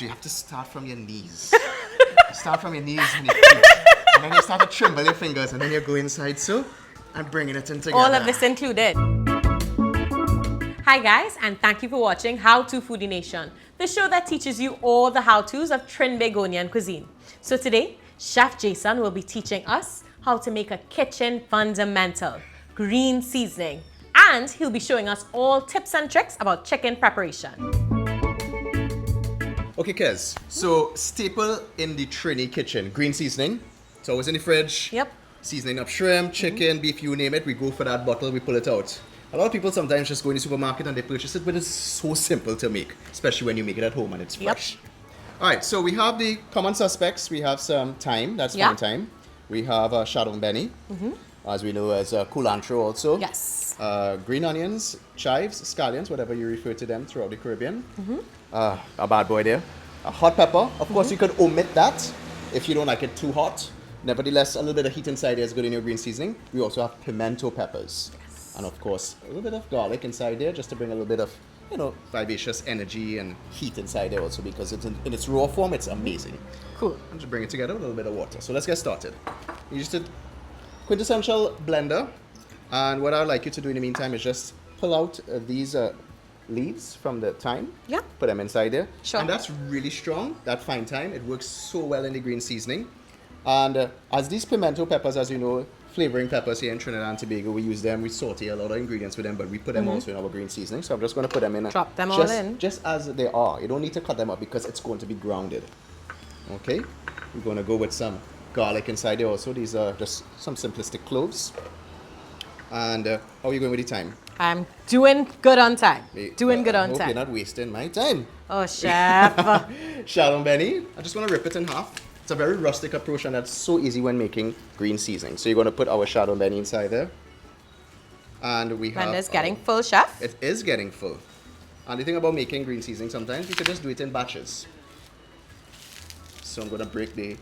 So you have to start from your knees. Start from your knees and your feet. And then you start to tremble your fingers, and then you go inside so, and bringing it in together. All of this included. Hi guys, and thank you for watching How To Foodie Nation, the show that teaches you all the how-tos of Trinbagonian cuisine. So today, Chef Jason will be teaching us how to make a kitchen fundamental, green seasoning, and he'll be showing us all tips and tricks about chicken preparation. Okay, Kez, so staple in the Trini kitchen, green seasoning. It's always in the fridge. Yep. Seasoning up shrimp, chicken, beef, you name it, we go for that bottle, we pull it out. A lot of people sometimes just go in the supermarket and they purchase it, but it's so simple to make, especially when you make it at home and it's fresh. Yep. All right, so we have the common suspects. We have some thyme, that's fine thyme. We have Chadon Beni, as we know as Culantro also. Yes. Green onions, chives, scallions, whatever you refer to them throughout the Caribbean. A bad boy there. A hot pepper. Of course, you could omit that if you don't like it too hot. Nevertheless, a little bit of heat inside there is good in your green seasoning. We also have pimento peppers. Yes. And of course, a little bit of garlic inside there just to bring a little bit of, you know, vivacious energy and heat inside there also, because it's in its raw form, it's amazing. Cool. And just bring it together with a little bit of water. So let's get started. You just a quintessential blender. And what I'd like you to do in the meantime is just pull out these leaves from the thyme. Yeah. Put them inside there. Sure. And that's really strong, that fine thyme. It works so well in the green seasoning. And as these pimento peppers, as you know, flavoring peppers here in Trinidad and Tobago, we use them, we saute a lot of ingredients with them, but we put them also in our green seasoning. So I'm just going to put them in. Drop them all in. Just as they are. You don't need to cut them up because it's going to be grounded. Okay? We're going to go with some garlic inside there also. These are just some simplistic cloves. And how are you going with the thyme? I'm doing good on time. Doing good I on hope time. you're not wasting my time. Oh, chef. Chadon Beni. I just want to rip it in half. It's a very rustic approach, and that's so easy when making green seasoning. So you're going to put our Chadon Beni inside there. And we have... Blender's getting full, chef. It is getting full. And the thing about making green seasoning, sometimes you could just do it in batches. So I'm going to break the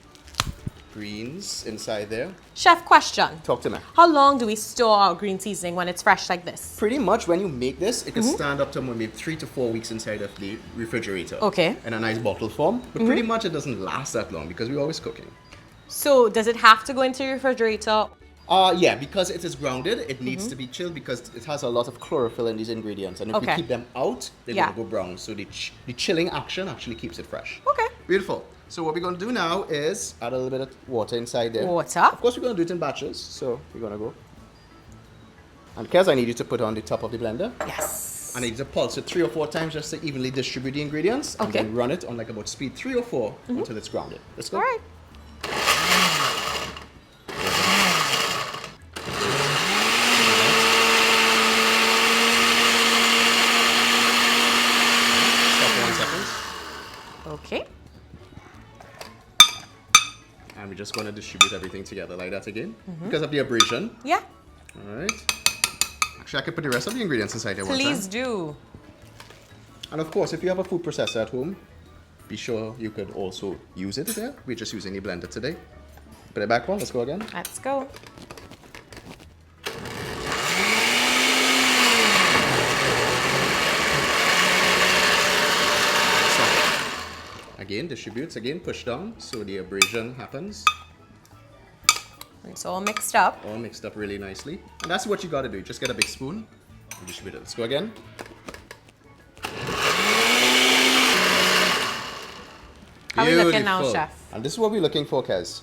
greens inside there. Chef, question. Talk to me. How long do we store our green seasoning when it's fresh like this? Pretty much when you make this, it can stand up to maybe 3 to 4 weeks inside of the refrigerator. Okay. In a nice bottle form. But pretty much it doesn't last that long because we're always cooking. So does it have to go into the refrigerator? Yeah, because it is grounded, it needs to be chilled because it has a lot of chlorophyll in these ingredients. And if we keep them out, they're going to go brown. So the chilling action actually keeps it fresh. Okay. Beautiful. So what we're going to do now is add a little bit of water inside there. Water. Of course, we're going to do it in batches. So we're going to go. And Kez, I need you to put on the top of the blender. Yes. I need you to pulse it 3 or 4 times just to evenly distribute the ingredients. Okay. And then run it on like about speed 3 or 4 until it's grounded. Let's go. All right. Stop 1 second. Okay. And we're just going to distribute everything together like that again. Because of the abrasion. Yeah. All right. Actually, I could put the rest of the ingredients inside there one time. Please do. And of course, if you have a food processor at home, be sure you could also use it there. We're just using the blender today. Put it back on. Let's go again. Let's go. Again, distributes, again, push down so the abrasion happens. It's all mixed up. All mixed up really nicely. And that's what you got to do. Just get a big spoon and distribute it. Let's go again. How are we looking now, chef? And this is what we're looking for, Kez.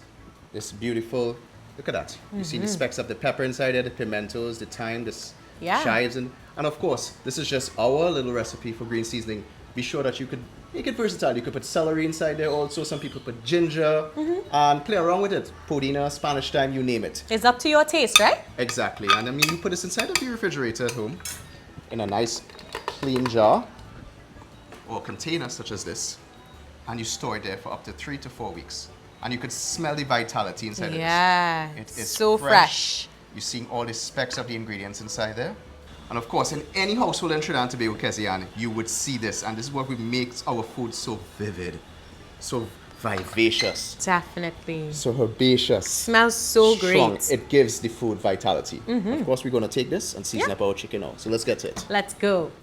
This beautiful, look at that. You see the specks of the pepper inside there, the pimentos, the thyme, the chives. And of course, this is just our little recipe for green seasoning. Be sure that you could make it versatile. You could put celery inside there also. Some people put ginger and play around with it. Podina, Spanish thyme, you name it. It's up to your taste, right? Exactly. And I mean, you put this inside of your refrigerator at home in a nice clean jar or container such as this. And you store it there for up to 3 to 4 weeks. And you could smell the vitality inside of this. Yeah. It is so fresh. You're seeing all the specks of the ingredients inside there. And of course, in any household in Trinidad and Tobago, Kezzianne, you would see this. And this is what makes our food so vivid, so vivacious. Definitely. So herbaceous. Smells so strong. great. It gives the food vitality. Of course, we're going to take this and season up our chicken now. So let's get to it. Let's go.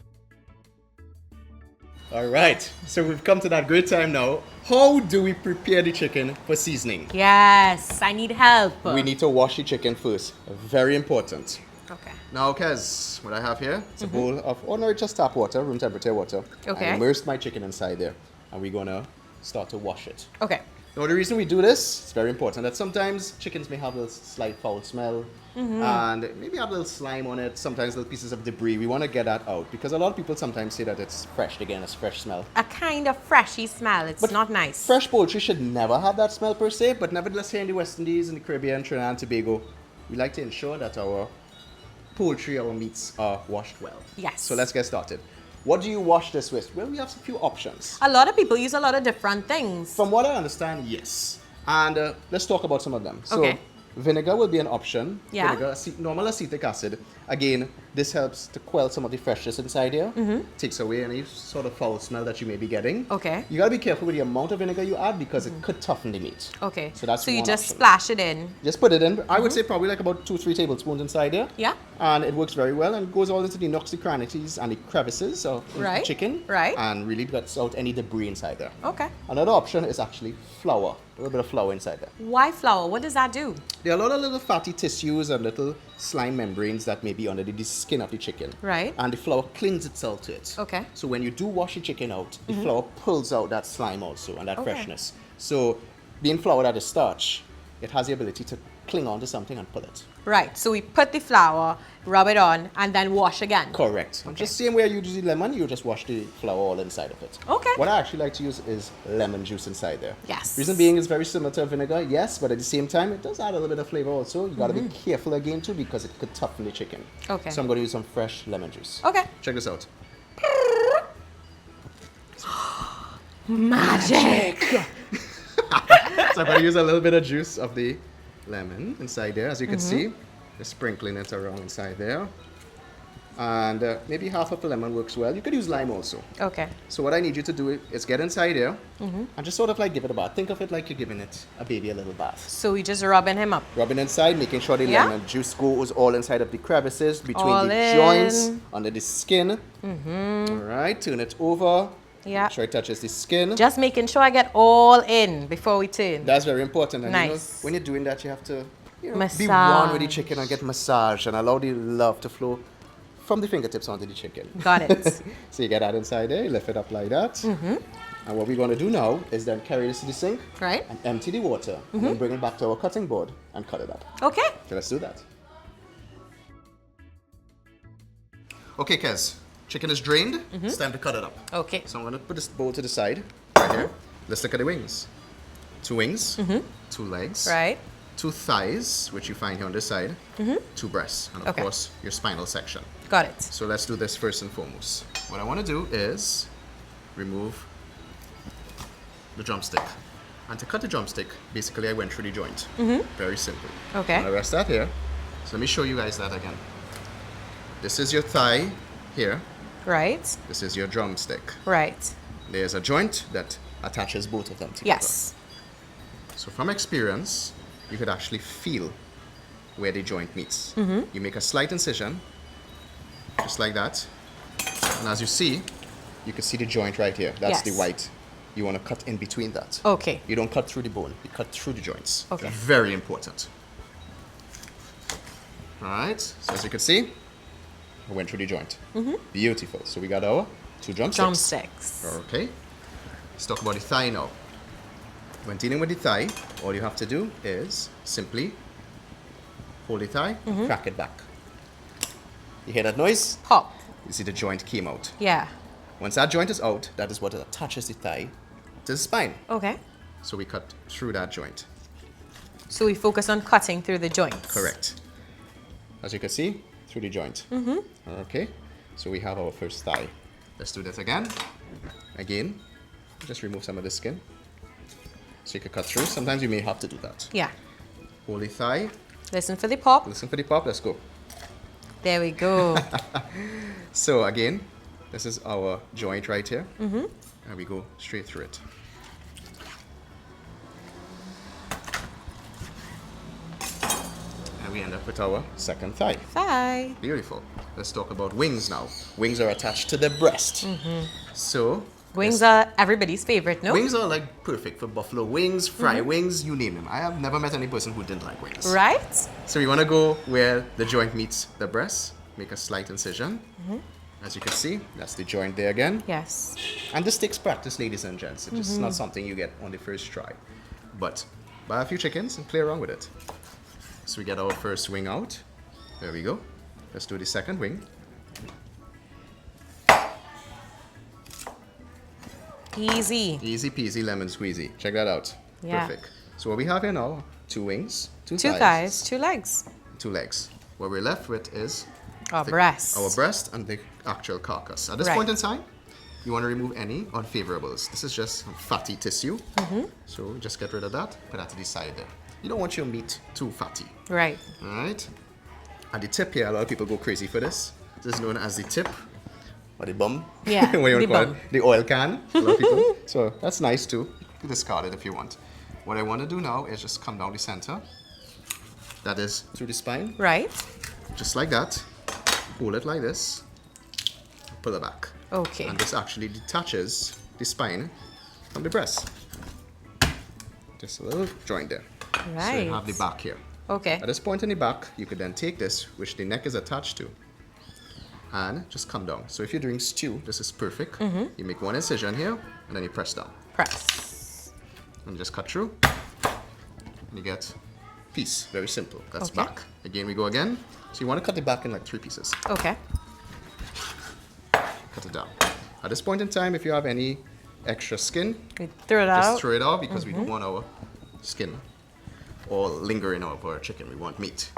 All right, so we've come to that great time now. How do we prepare the chicken for seasoning? Yes, I need help. We need to wash the chicken first. Very important. Okay. Now, Kez, what I have here is a bowl of ordinary just tap water, room temperature water. Okay. I immersed my chicken inside there, and we're gonna start to wash it. Okay. Now, the reason we do this, it's very important, that sometimes chickens may have a slight foul smell, and maybe have a little slime on it, sometimes little pieces of debris. We want to get that out, because a lot of people sometimes say that it's fresh, again, it's fresh smell. A kind of freshy smell. It's not nice. Fresh poultry should never have that smell per se, but nevertheless here in the West Indies, in the Caribbean, Trinidad and Tobago, we like to ensure that our poultry, our meats are washed well. Yes. So let's get started. What do you wash this with? Well, we have a few options. A lot of people use a lot of different things. From what I understand, yes. And let's talk about some of them. So, Okay. vinegar will be an option. Yeah. Vinegar, normal acetic acid. Again, this helps to quell some of the freshness inside here. Takes away any sort of foul smell that you may be getting. Okay. You gotta be careful with the amount of vinegar you add because it could toughen the meat. Okay. So that's you one just option. splash it in. Just put it in. I would say probably like about 2-3 tablespoons inside here. Yeah. And it works very well and goes all into the nooks, the crannies, and the crevices of the chicken. Right. And really gets out any debris inside there. Okay. Another option is actually flour. A little bit of flour inside there. Why flour? What does that do? There are a lot of little fatty tissues and little slime membranes that may be under the skin of the chicken. Right. And the flour clings itself to it. Okay. So when you do wash the chicken out, the flour pulls out that slime also and that Okay. freshness. So being flour that is starch, it has the ability to cling onto something and pull it. Right. So we put the flour, rub it on, and then wash again. Correct. Just same way you use the lemon, you just wash the flour all inside of it. Okay. What I actually like to use is lemon juice inside there. Yes. Reason being is very similar to vinegar, yes, but at the same time, it does add a little bit of flavor also. You gotta be careful again too because it could toughen the chicken. Okay. So I'm gonna use some fresh lemon juice. Okay. Check this out. Magic. So I'm gonna use a little bit of juice of the lemon inside there, as you can see. Just sprinkling it around inside there. And maybe half of a lemon works well. You could use lime also. Okay. So what I need you to do is get inside here and just sort of like give it a bath. Think of it like you're giving it a baby a little bath. So we just rubbing him up. Rubbing inside, making sure the Yeah. lemon juice goes all inside of the crevices, between All the in. joints, under the skin. All right, turn it over. Yeah. Make sure it touches the skin. Just making sure I get all in before we turn. That's very important. And you know, Nice. when you're doing that, you have to be Massage. one with the chicken and get massage and allow the love to flow from the fingertips onto the chicken. Got it. So you get that inside there, you lift it up like that. And what we're going to do now is then carry this to the sink Right. and empty the water and then bring it back to our cutting board and cut it up. Okay. So let's do that. Okay, Kez, chicken is drained. It's time to cut it up. Okay. So I'm going to put this bowl to the side right here. Let's look at the wings. 2 wings, 2 legs, Right. 2 thighs, which you find here on this side, 2 breasts, and of Okay. course your spinal section. Got it. So let's do this first and foremost. What I want to do is remove the drumstick. And to cut the drumstick, basically I went through the joint. Very simple. Okay. I'm gonna rest that here. So let me show you guys that again. This is your thigh here. Right. This is your drumstick. Right. There's a joint that attaches both of them together. Yes. So from experience, you could actually feel where the joint meets. You make a slight incision, just like that. And as you see, you can see the joint right here. That's the Yes. white. You want to cut in between that. Okay. You don't cut through the bone, you cut through the joints. Okay. Very important. All right, so as you can see, I went through the joint. Beautiful. So we got our 2 drumsticks. Drumsticks. Okay. Let's talk about the thigh now. When dealing with the thigh, all you have to do is simply hold the thigh, crack it back. You hear that noise? Pop. You see the joint came out. Yeah. Once that joint is out, that is what attaches the thigh to the spine. Okay. So we cut through that joint. So we focus on cutting through the joints. Correct. As you can see, through the joint. Okay. So we have our first thigh. Let's do that again. Again, just remove some of the skin. So you can cut through. Sometimes you may have to do that. Yeah. Hold the thigh. Listen for the pop. Listen for the pop. Let's go. There we go. So again, this is our joint right here. And we go straight through it. And we end up with our second thigh. Thigh. Beautiful. Let's talk about wings now. Wings are attached to the breast. So Wings are everybody's favorite, no? Wings are like perfect for buffalo wings, fry wings, you name them. I have never met any person who didn't like wings. Right? So we want to go where the joint meets the breast. Make a slight incision. As you can see, that's the joint there again. Yes. And this takes practice, ladies and gents. It's just not something you get on the first try. But buy a few chickens and play around with it. So we get our first wing out. There we go. Let's do the second wing. Easy. Easy peasy lemon squeezy. Check that out. Yeah. Perfect. So what we have here now, 2 wings, 2 Two thighs, 2 legs. 2 legs. What we're left with is Our breast. our breast and the actual carcass. At this Right. point in time, you want to remove any unfavorables. This is just fatty tissue. So just get rid of that. Put that to the side there. You don't want your meat too fatty. Right. All right. And the tip here, a lot of people go crazy for this. This is known as the tip. Or the bum. Yeah, what you the call bum. it? The oil can. A lot of people. So that's nice too. You can discard it if you want. What I want to do now is just come down the center. That is through the spine. Right. Just like that. Hold it like this. Pull it back. Okay. And this actually detaches the spine from the breast. Just a little joint there. So Right. you have the back here. Okay. At this point in the back, you could then take this, which the neck is attached to, and just come down. So if you're doing stew, this is perfect. You make one incision here, and then you press down. Press. And just cut through, and you get piece. Very simple. That's Okay. back. Again, we go again. So you want to cut the back in like 3 pieces. Okay. Cut it down. At this point in time, if you have any extra skin, We throw it just out. throw it out because we don't want our skin or linger in our chicken. We want meat.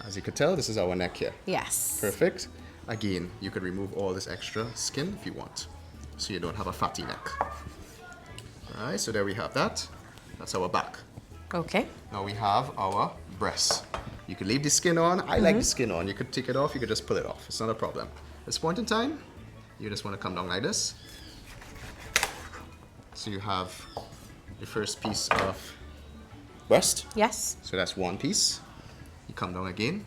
As you could tell, this is our neck here. Yes. Perfect. Again, you could remove all this extra skin if you want, so you don't have a fatty neck. All right, so there we have that. That's our back. Okay. Now we have our breast. You could leave the skin on. I like the skin on. You could take it off. You could just pull it off. It's not a problem. At this point in time, you just want to come down like this. So you have the first piece of breast. Yes. So that's one piece. You come down again.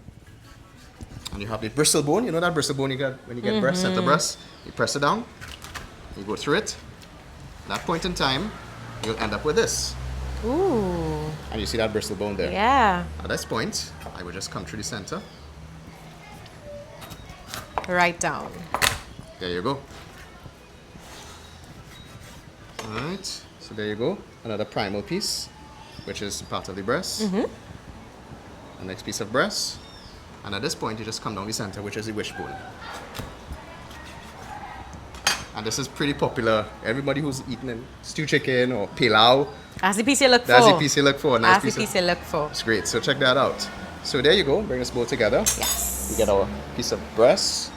And you have the bristle bone. You know that bristle bone you get when you get breast, center breast? You press it down. You go through it. At that point in time, you'll end up with this. Ooh. And you see that bristle bone there. Yeah. At this point, I will just come through the center. Right down. There you go. Alright, so there you go. Another primal piece, which is part of the breast. The next piece of breast. And at this point, you just come down the center, which is the wishbone. And this is pretty popular. Everybody who's eating stew chicken or pilau, That's the piece you look for. that's the piece you look for. A nice That's the piece of- piece you look for. It's great, so check that out. So there you go, bring us both together. Yes. We get our piece of breast,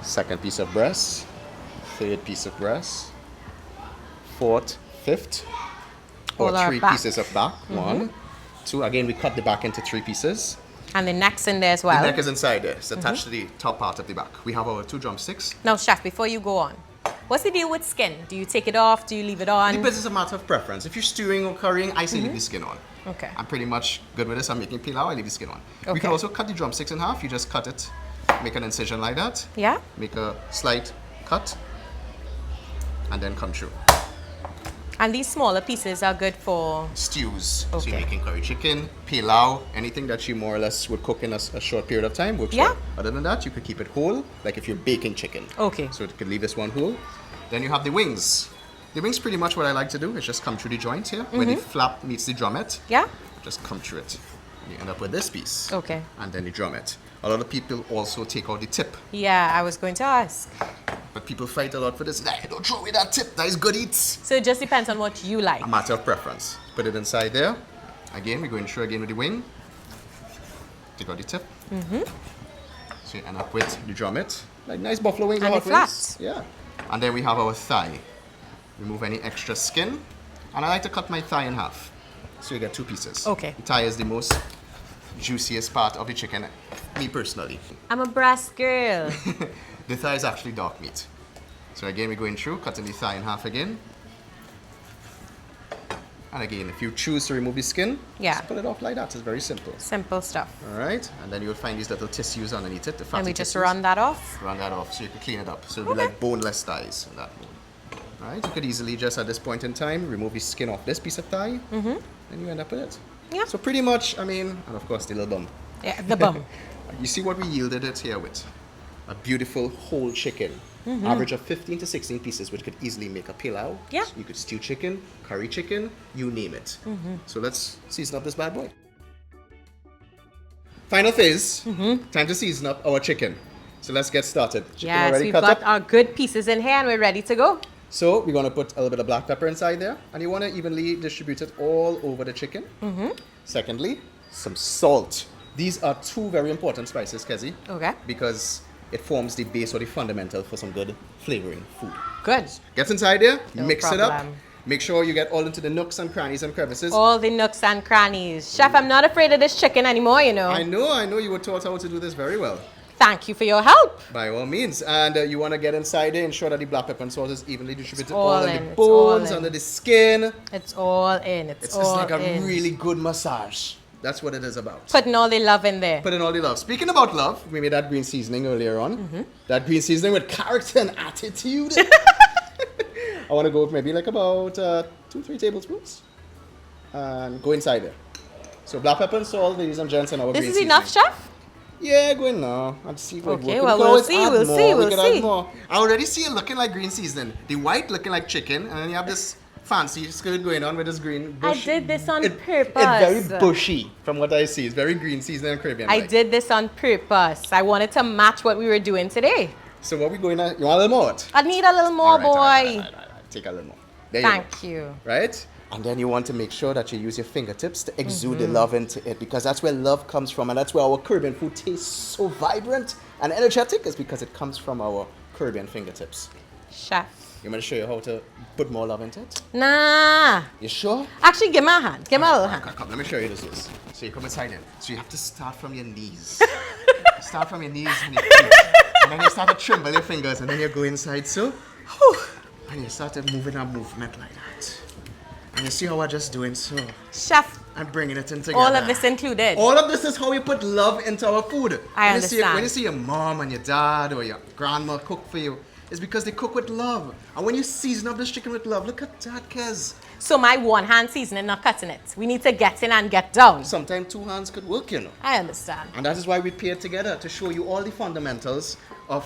second piece of breast, third piece of breast, fourth, fifth, or All our 3 back. pieces of back. 1, 2. Again, we cut the back into 3 pieces. And the neck's in there as well. The neck is inside there. It's attached to the top part of the back. We have our 2 drumsticks. Now, chef, before you go on, what's the deal with skin? Do you take it off? Do you leave it on? Depends, it's a matter of preference. If you're stewing or currying, I say leave the skin on. Okay. I'm pretty much good with this. I'm making pilau, I leave the skin on. We Okay. can also cut the drumsticks in half. You just cut it, make an incision like that. Yeah? Make a slight cut, and then come through. And these smaller pieces are good for... Stews. So Okay. you're making curry chicken, pilau, anything that you more or less would cook in a short period of time works Yeah. well. Other than that, you could keep it whole, like if you're baking chicken. Okay. So you could leave this one whole. Then you have the wings. The wings, pretty much what I like to do is just come through the joint here, where the flap meets the drummet. Yeah? Just come through it. You end up with this piece. Okay. And then the drummet. A lot of people also take out the tip. Yeah, I was going to ask. But people fight a lot for this. Nah, don't throw away that tip. That is good eats. So it just depends on what you like. A matter of preference. Put it inside there. Again, we're going through again with the wing. Take out the tip. So you end up with the drummet. Like nice buffalo wings. And or the hot wings. flats. Yeah. And then we have our thigh. Remove any extra skin. And I like to cut my thigh in half. So you get 2 pieces. Okay. The thigh is the most juiciest part of the chicken, me personally. I'm a breast girl. The thigh is actually dark meat. So again, we're going through, cutting the thigh in half again. And again, if you choose to remove the skin, Yeah. just pull it off like that. It's very simple. Simple stuff. All right, and then you'll find these little tissues underneath it. The fatty And we just tissues. run that off. Run that off so you can clean it up. So it'll be Okay. like boneless thighs. On that bone. Right? You could easily just at this point in time remove the skin off this piece of thigh, and you end up with it. Yeah. So pretty much, I mean, and of course the little bum. Yeah, the bum. You see what we yielded it here with? A beautiful whole chicken. Average of 15 to 16 pieces, which could easily make a pilau. Yeah. So you could stew chicken, curry chicken, you name it. So let's season up this bad boy. Final phase, time to season up our chicken. So let's get started. Chicken Yes, already we've cut got up. our good pieces in here and we're ready to go. So we're gonna put a little bit of black pepper inside there, and you wanna evenly distribute it all over the chicken. Secondly, some salt. These are two very important spices, Kezzy. Okay. Because it forms the base or the fundamental for some good flavoring food. Good. Get inside there, No mix it up. problem. Make sure you get all into the nooks and crannies and crevices. All the nooks and crannies. Chef, I'm not afraid of this chicken anymore, you know. I know you were taught how to do this very well. Thank you for your help. By all means. And you want to get inside there, ensure that the black pepper and salt is evenly distributed all all in in, the it's all bones, in. under the skin. It's all in. It's It's all like a in. really good massage. That's what it is about. Putting all the love in there. Put in all the love. Speaking about love, we made that green seasoning earlier on. That green seasoning with character and attitude. I want to go with maybe like about 2-3 tablespoons. And go inside there. So black pepper and salt, ladies and gents, and our This green is seasoning. enough, Chef? Yeah, go in now. And see what Okay, we well, can we'll always see, add we'll more. see, We we'll can add see. more. I already see it looking like green seasoning. The white looking like chicken, and then you have this fancy skirt going on with this green bush. I did this on It's purpose. very bushy from what I see. It's very green seasoning and Caribbean. I did this on purpose. I wanted to match what we were doing today. So what we going at? You want a little more? I need a little more, All right, boy. all right. Take a little more. There you Thank you. go. Right? And then you want to make sure that you use your fingertips to exude the love into it, because that's where love comes from, and that's where our Caribbean food tastes so vibrant and energetic, is because it comes from our Caribbean fingertips. Chef. You want to show you how to put more love into it? Nah. You sure? Actually, give me a hand. Give me a little hand. Come, let me show you this. So you come inside in. So you have to start from your knees. Start from your knees and your feet. And then you start to tremble your fingers, and then you go inside, so. Whew, and you start to move in a movement like that. And you see how we're just doing so. Chef, I'm bringing it in together. all of this included. All of this is how we put love into our food. I When you understand. see your mom and your dad or your grandma cook for you, it's because they cook with love. And when you season up this chicken with love, look at that, Kez. So my one hand seasoning, not cutting it. We need to get in and get down. Sometimes two hands could work, you know. I understand. And that is why we paired together, to show you all the fundamentals of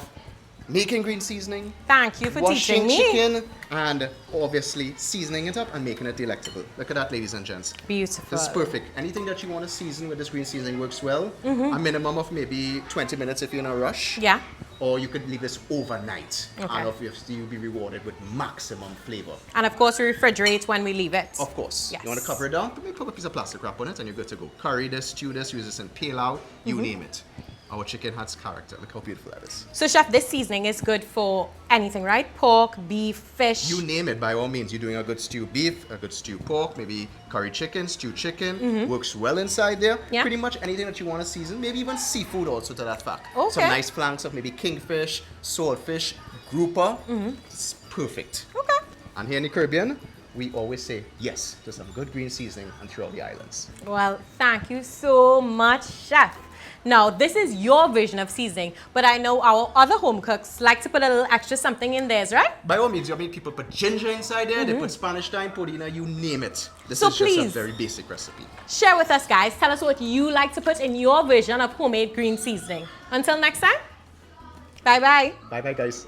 making green seasoning, Thank you for washing teaching me. chicken, and obviously seasoning it up and making it delectable. Look at that, ladies and gents. Beautiful. This is perfect. Anything that you want to season with this green seasoning works well. A minimum of maybe 20 minutes if you're in a rush. Yeah. Or you could leave this overnight, Okay. and obviously you'll be rewarded with maximum flavor. And of course, we refrigerate when we leave it. Of course. Yes. You want to cover it down, put a piece of plastic wrap on it, and you're good to go. Curry this, stew this, use this in pilau, you name it. Our chicken has character. Look how beautiful that is. So, Chef, this seasoning is good for anything, right? Pork, beef, fish. You name it, by all means. You're doing a good stew beef, a good stew pork, maybe curry chicken, stew chicken. Works well inside there. Yeah. Pretty much anything that you want to season. Maybe even seafood also, to that fact. Okay. Some nice flanks of maybe kingfish, swordfish, grouper. It's perfect. Okay. And here in the Caribbean, we always say yes to some good green seasoning and throughout the islands. Well, thank you so much, Chef. Now, this is your version of seasoning, but I know our other home cooks like to put a little extra something in theirs, right? By all means, I mean, people put ginger inside there, they put Spanish thyme, pudina, you name it. This So is just a please. very basic recipe. Share with us, guys. Tell us what you like to put in your version of homemade green seasoning. Until next time, bye-bye. Bye-bye, guys.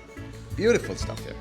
Beautiful stuff here.